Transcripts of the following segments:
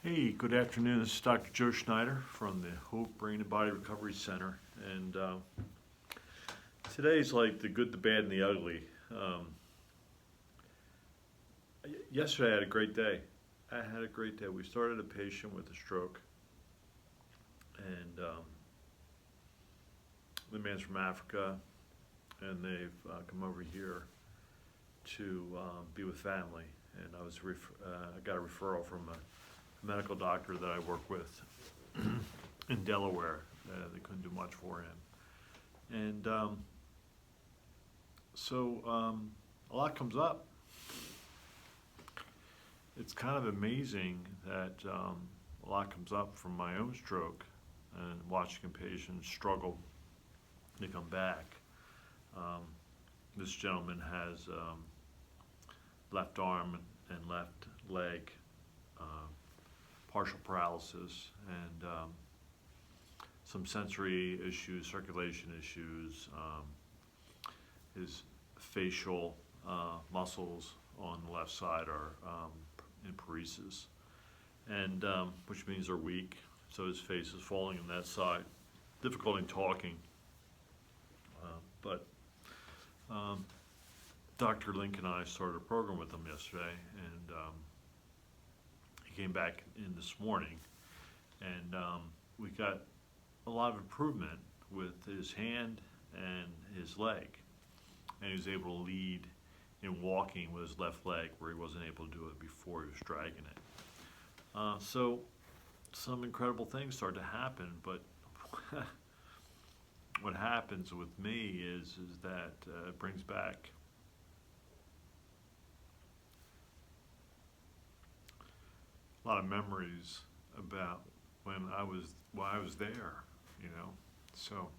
Hey, good afternoon. This is Dr. Joe Schneider from the Hope Brain and Body Recovery Center. And today's like the good, the bad, and the ugly. Yesterday I had a great day. We started a patient with a stroke, and the man's from Africa, and they've come over here to be with family. And I got a referral from a medical doctor that I work with in Delaware. They couldn't do much for him. And so a lot comes up. It's kind of amazing that a lot comes up from my own stroke and watching a patient struggle to come back. This gentleman has left arm and left leg partial paralysis and some sensory issues, circulation issues. His facial muscles on the left side are in paresis, and which means they're weak. So his face is falling on that side. Difficulty talking, but Dr. Link and I started a program with him yesterday, and he came back in this morning, and we got a lot of improvement with his hand and his leg, and he was able to lead in walking with his left leg where he wasn't able to do it before. He was dragging it. So some incredible things start to happen, but what happens with me is that it brings back a lot of memories about when I was there, you know. So,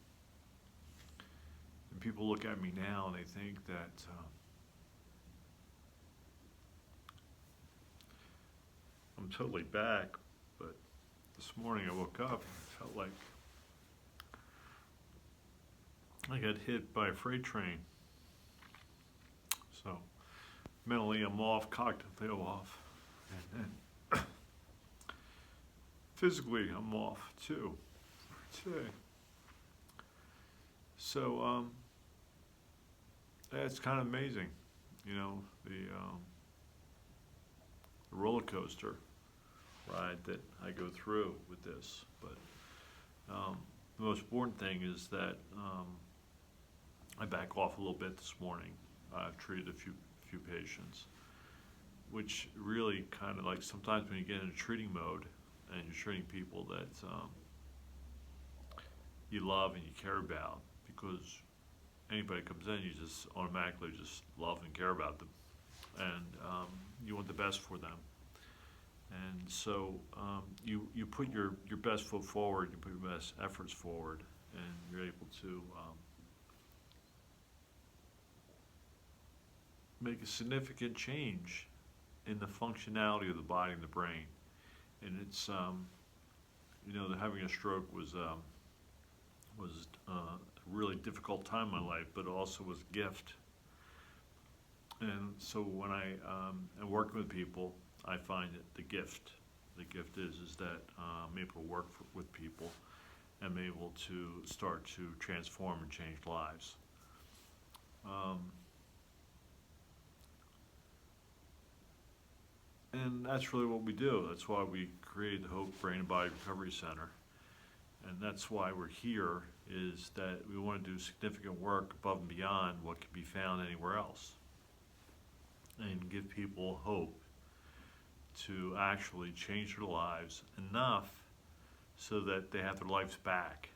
and people look at me now and they think that I'm totally back, but this morning I woke up and it felt like I got hit by a freight train. So mentally I'm off, cognitively off, and physically I'm off too today. So it's kind of amazing, you know, the roller coaster ride that I go through with this. But the most important thing is that I back off a little bit this morning. I've treated a few patients, which really kind of like sometimes when you get into treating mode and you're treating people that you love and you care about, because anybody comes in, you just automatically just love and care about them, and you want the best for them. And so you put your best foot forward, you put your best efforts forward, and you're able to make a significant change in the functionality of the body and the brain. And it's you know, having a stroke was a really difficult time in my life, but also was a gift. And so when I am working with people, I find that the gift is that I'm able to work with people and I'm able to start to transform and change lives. And that's really what we do. That's why we created the Hope Brain and Body Recovery Center. And that's why we're here, is that we want to do significant work above and beyond what can be found anywhere else, and give people hope to actually change their lives enough so that they have their lives back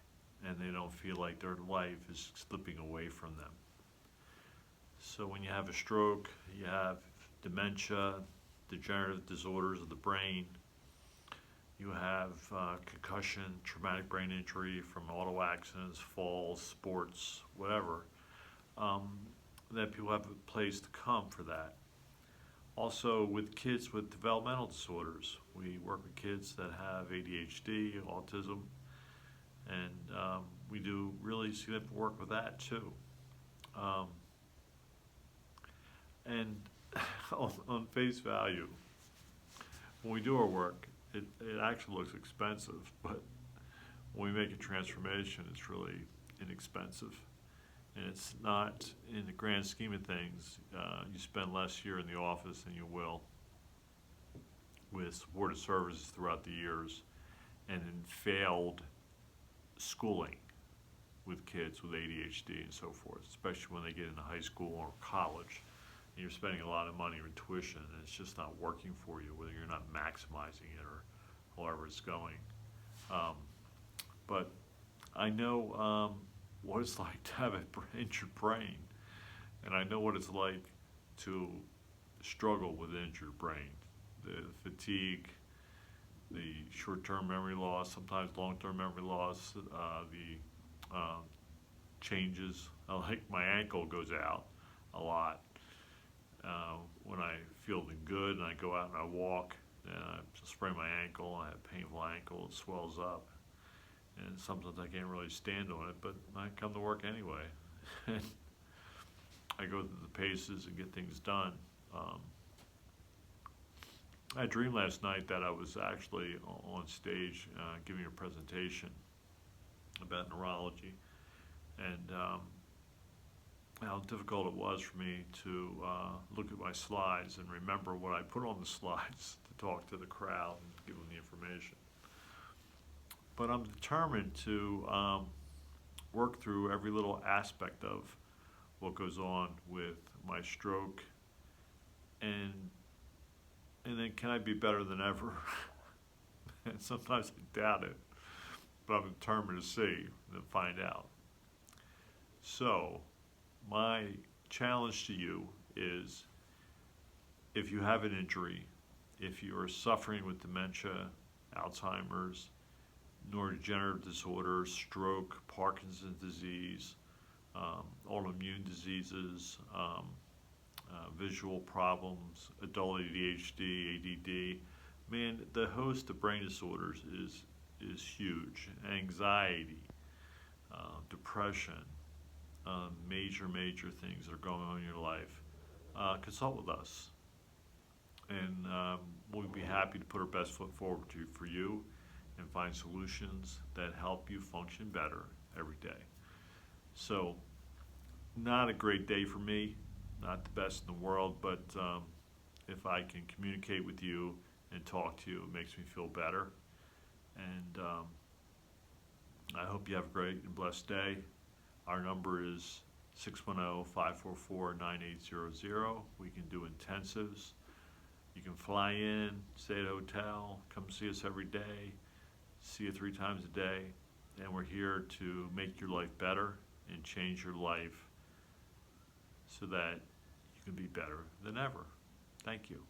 and they don't feel like their life is slipping away from them. So when you have a stroke, you have dementia, degenerative disorders of the brain, you have concussion, traumatic brain injury from auto accidents, falls, sports, whatever, that people have a place to come for that. Also with kids with developmental disorders, we work with kids that have ADHD, autism, and we do really significant work with that too. And on face value, when we do our work, it actually looks expensive, but when we make a transformation, it's really inexpensive. And it's not, in the grand scheme of things, you spend less here in the office than you will with supportive services throughout the years and in failed schooling with kids with ADHD and so forth, especially when they get into high school or college. And you're spending a lot of money on tuition and it's just not working for you, whether you're not maximizing it or however it's going. But I know what it's like to have an injured brain, and I know what it's like to struggle with an injured brain. The fatigue, the short-term memory loss, sometimes long-term memory loss, the changes. Like my ankle goes out a lot when I feel good and I go out and I walk and I sprain my ankle, I have a painful ankle, it swells up. And sometimes I can't really stand on it, but I come to work anyway. I go through the paces and get things done. I dreamed last night that I was actually on stage giving a presentation about neurology, and how difficult it was for me to look at my slides and remember what I put on the slides to talk to the crowd and give them the information. But I'm determined to work through every little aspect of what goes on with my stroke, and then can I be better than ever? And sometimes I doubt it, but I'm determined to see and find out. So my challenge to you is, if you have an injury, if you are suffering with dementia, Alzheimer's, neurodegenerative disorders, stroke, Parkinson's disease, autoimmune diseases, visual problems, adult ADHD, ADD. Man, the host of brain disorders is huge. Anxiety, depression, major things that are going on in your life. Consult with us, and we'll be happy to put our best foot forward for you and find solutions that help you function better every day. So, not a great day for me, not the best in the world, but if I can communicate with you and talk to you, it makes me feel better. And I hope you have a great and blessed day. Our number is 610-544-9800. We can do intensives. You can fly in, stay at a hotel, come see us every day, see you 3 times a day, and we're here to make your life better and change your life so that you can be better than ever. Thank you.